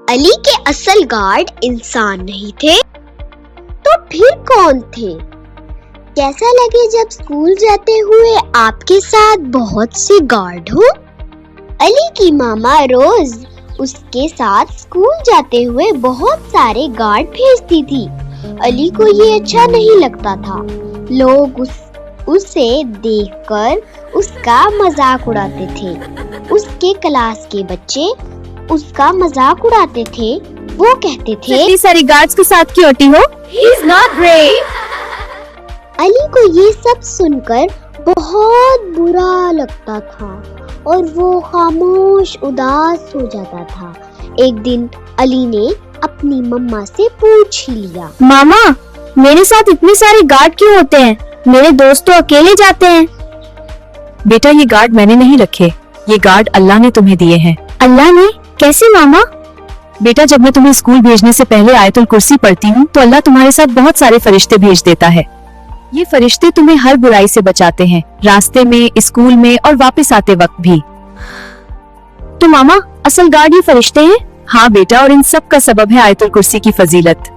علی کے اصل گارڈ انسان نہیں تھے تو پھر کون تھے؟ کیسا لگے جب اسکول جاتے ہوئے آپ کے ساتھ بہت سے گارڈ ہوں؟ علی کی ماما روز اس کے ساتھ اسکول جاتے ہوئے بہت سارے گارڈ بھیجتی تھی۔ علی کو یہ اچھا نہیں لگتا تھا۔ لوگ اسے دیکھ کر اس کا مذاق اڑاتے تھے۔ اس کے کلاس کے بچے اس کا مذاق اڑاتے تھے۔ وہ کہتے تھے اتنی ساری گارڈز کے ساتھ کیوں ہوتی ہو؟ He is not brave۔ علی کو یہ سب سن کر بہت برا لگتا تھا اور وہ خاموش اداس ہو جاتا تھا۔ ایک دن علی نے اپنی مما سے پوچھ ہی لیا، ماما میرے ساتھ اتنے سارے گارڈ کیوں ہوتے ہیں؟ میرے دوست تو اکیلے جاتے ہیں۔ بیٹا یہ گارڈ میں نے نہیں رکھے، یہ گارڈ اللہ نے تمہیں دیے ہیں۔ اللہ نے؟ کیسے ماما؟ بیٹا جب میں تمہیں اسکول بھیجنے سے پہلے آیت الکرسی پڑھتی ہوں تو اللہ تمہارے ساتھ بہت سارے فرشتے بھیج دیتا ہے۔ یہ فرشتے تمہیں ہر برائی سے بچاتے ہیں، راستے میں، اسکول میں اور واپس آتے وقت بھی۔ تو ماما اصل گارڈ یہ فرشتے ہیں؟ ہاں بیٹا، اور ان سب کا سبب ہے آیت الکرسی کی فضیلت۔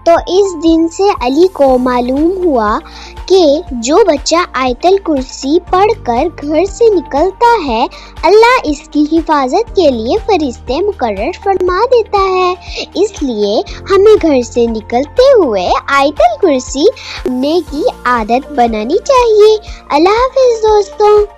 تو اس دن سے علی کو معلوم ہوا کہ جو بچہ آیت الکرسی پڑھ کر گھر سے نکلتا ہے اللہ اس کی حفاظت کے لیے فرشتے مقرر فرما دیتا ہے۔ اس لیے ہمیں گھر سے نکلتے ہوئے آیت الکرسی پڑھنے کی عادت بنانی چاہیے۔ اللہ حافظ دوستوں۔